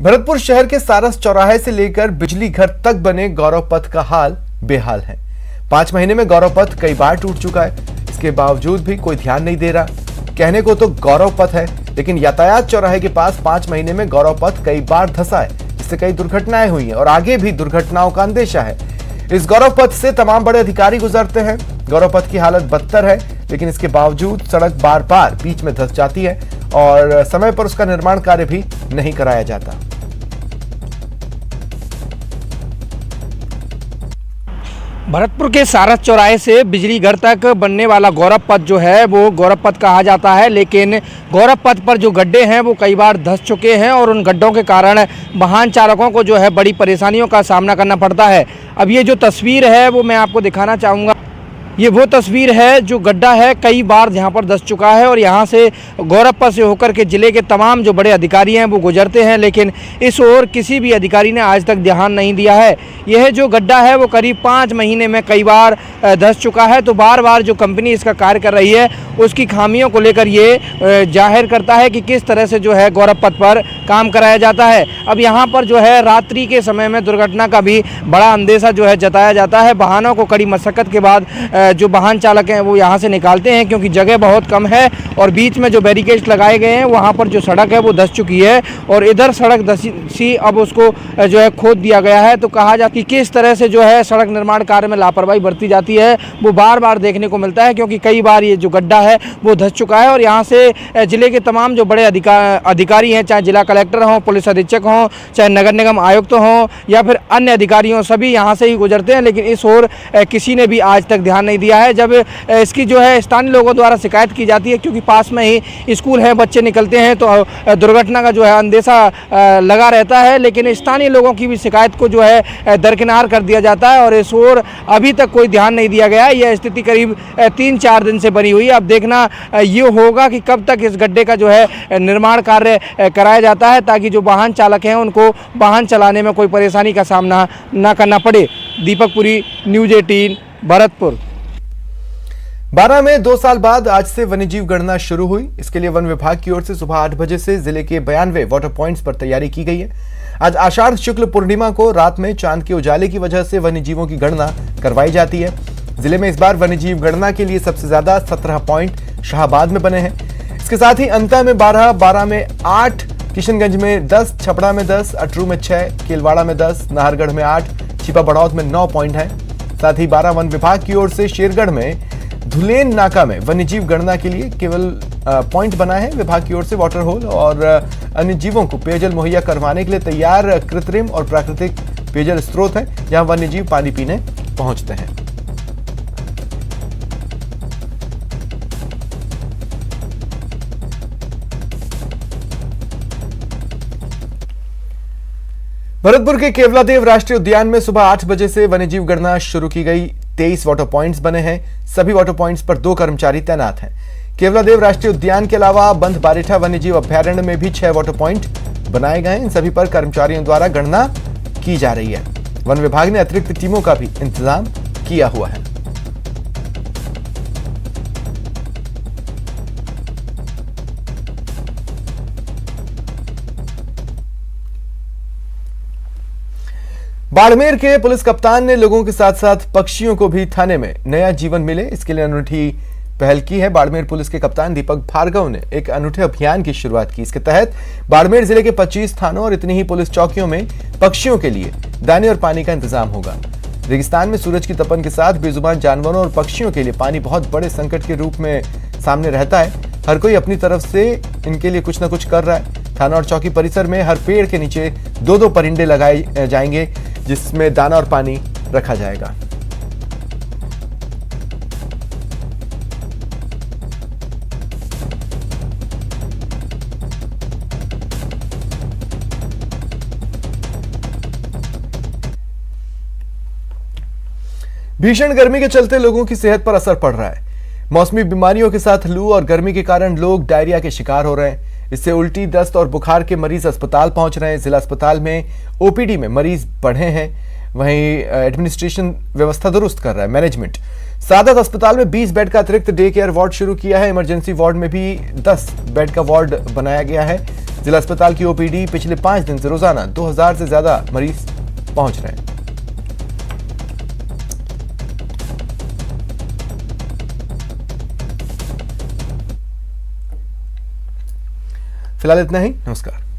भरतपुर शहर के सारस चौराहे से लेकर बिजली घर तक बने गौरव पथ का हाल बेहाल है। 5 महीने में गौरव पथ कई बार टूट चुका है। इसके बावजूद भी कोई ध्यान नहीं दे रहा। कहने को तो गौरव पथ है, लेकिन यातायात चौराहे के पास 5 महीने में गौरव पथ कई बार धंसा है, जिससे कई दुर्घटनाएं हुई हैं और आगे भी दुर्घटनाओं का अंदेशा है। इस गौरव पथ से तमाम बड़े अधिकारी गुजरते हैं। गौरव पथ की हालत बदतर है, लेकिन इसके बावजूद सड़क बार बार बीच में धंस जाती है और समय पर उसका निर्माण कार्य भी नहीं कराया जाता। भरतपुर के सारस चौराहे से बिजली घर तक बनने वाला गौरव पथ जो है वो गौरव पथ कहा जाता है, लेकिन गौरव पथ पर जो गड्ढे हैं वो कई बार धंस चुके हैं और उन गड्ढों के कारण वाहन चालकों को जो है बड़ी परेशानियों का सामना करना पड़ता है। अब ये जो तस्वीर है वो मैं आपको दिखाना चाहूँगा। ये वो तस्वीर है जो गड्ढा है कई बार यहाँ पर धंस चुका है और यहाँ से गौरव पथ से होकर के ज़िले के तमाम जो बड़े अधिकारी हैं वो गुजरते हैं, लेकिन इस ओर किसी भी अधिकारी ने आज तक ध्यान नहीं दिया है। यह जो गड्ढा है वो करीब 5 महीने में कई बार धंस चुका है, तो बार बार जो कंपनी इसका कार्य कर रही है उसकी खामियों को लेकर ये जाहिर करता है कि किस तरह से जो है गौरव पथ पर काम कराया जाता है। अब यहाँ पर जो है रात्रि के समय में दुर्घटना का भी बड़ा अंदेशा जो है जताया जाता है। वाहनों को कड़ी मशक्कत के बाद जो वाहन चालक हैं वो यहाँ से निकालते हैं, क्योंकि जगह बहुत कम है और बीच में जो बैरिकेड्स लगाए गए हैं वहाँ पर जो सड़क है वो धंस चुकी है और इधर सड़क धंसी, अब उसको जो है खोद दिया गया है। तो कहा जाता है कि किस तरह से जो है सड़क निर्माण कार्य में लापरवाही बरती जाती है वो बार बार देखने को मिलता है, क्योंकि कई बार ये जो गड्ढा है वो धंस चुका है और यहाँ से जिले के तमाम जो बड़े अधिकारी हैं, चाहे जिला कलेक्टर हों, पुलिस अधीक्षक हों, चाहे नगर निगम आयुक्त हों या फिर अन्य अधिकारी हों, सभी यहाँ से ही गुजरते हैं, लेकिन इस ओर किसी ने भी आज तक ध्यान नहीं दिया है। जब इसकी जो है स्थानीय लोगों द्वारा शिकायत की जाती है, क्योंकि पास में ही स्कूल है, बच्चे निकलते हैं, तो दुर्घटना का जो है अंदेशा लगा रहता है, लेकिन स्थानीय लोगों की भी शिकायत को जो है दरकिनार कर दिया जाता है और इस ओर अभी तक कोई ध्यान नहीं दिया गया है। यह स्थिति करीब 3-4 दिन से बनी हुई है। अब देखना ये होगा कि कब तक इस गड्ढे का जो है निर्माण कार्य कराया जाता है, ताकि जो वाहन चालक हैं उनको वाहन चलाने में कोई परेशानी का सामना न करना पड़े। दीपक पुरी, न्यूज़ 18, भरतपुर। बारां में 2 साल बाद आज से वन्यजीव गणना शुरू हुई। इसके लिए वन विभाग की ओर से सुबह 8 बजे से जिले के 92 वाटर पॉइंट्स पर तैयारी की गई है। आज आषाढ़ शुक्ल पूर्णिमा को रात में चांद के उजाले की वजह से वन्यजीवों की गणना करवाई जाती है। जिले में इस बार वन्यजीव गणना के लिए सबसे ज्यादा 17 पॉइंट शाहबाद में बने हैं। इसके साथ ही अंता में 12, बारां में 8, किशनगंज में 10, छपड़ा में 10, अटरू में 6, केलवाड़ा में 10, नाहरगढ़ में 8, छिपा बड़ौद में 9 पॉइंट है। साथ ही बारां वन विभाग की ओर से शेरगढ़ में धुलेन नाका में वन्यजीव गणना के लिए केवल पॉइंट बना है। विभाग की ओर से वाटर होल और अन्य जीवों को पेयजल मुहैया करवाने के लिए तैयार कृत्रिम और प्राकृतिक पेयजल स्रोत है, जहां वन्यजीव पानी पीने पहुंचते हैं। भरतपुर के केवलादेव राष्ट्रीय उद्यान में सुबह 8 बजे से वन्यजीव गणना शुरू की गई। 23 वाटर पॉइंट्स बने हैं। सभी वाटर पॉइंट्स पर 2 कर्मचारी तैनात हैं। केवलादेव राष्ट्रीय उद्यान के अलावा बंध बारिठा वन्यजीव अभयारण्य में भी 6 वाटर पॉइंट बनाए गए हैं। इन सभी पर कर्मचारियों द्वारा गणना की जा रही है। वन विभाग ने अतिरिक्त टीमों का भी इंतजाम किया हुआ है। बाड़मेर के पुलिस कप्तान ने लोगों के साथ साथ पक्षियों को भी थाने में नया जीवन मिले, इसके लिए अनूठी पहल की है। बाड़मेर पुलिस के कप्तान दीपक भार्गव ने एक अनूठे अभियान की शुरुआत की। इसके तहत बाड़मेर जिले के 25 थानों और इतनी ही पुलिस चौकियों में पक्षियों के लिए दाने और पानी का इंतजाम होगा। रेगिस्तान में सूरज की तपन के साथ बेजुबान जानवरों और पक्षियों के लिए पानी बहुत बड़े संकट के रूप में सामने रहता है। हर कोई अपनी तरफ से इनके लिए कुछ न कुछ कर रहा है। थाना और चौकी परिसर में हर पेड़ के नीचे 2-2 परिंदे लगाए जाएंगे, जिसमें दाना और पानी रखा जाएगा। भीषण गर्मी के चलते लोगों की सेहत पर असर पड़ रहा है। मौसमी बीमारियों के साथ लू और गर्मी के कारण लोग डायरिया के शिकार हो रहे हैं। इससे उल्टी, दस्त और बुखार के मरीज अस्पताल पहुंच रहे हैं। जिला अस्पताल में ओपीडी में मरीज बढ़े हैं। वहीं एडमिनिस्ट्रेशन व्यवस्था दुरुस्त कर रहा है मैनेजमेंट। सादत अस्पताल में 20 बेड का अतिरिक्त डे केयर वार्ड शुरू किया है। इमरजेंसी वार्ड में भी 10 बेड का वार्ड बनाया गया है। जिला अस्पताल की ओपीडी पिछले 5 दिन से रोजाना 2000 से ज्यादा मरीज पहुंच रहे हैं। फिलहाल इतना ही, नमस्कार।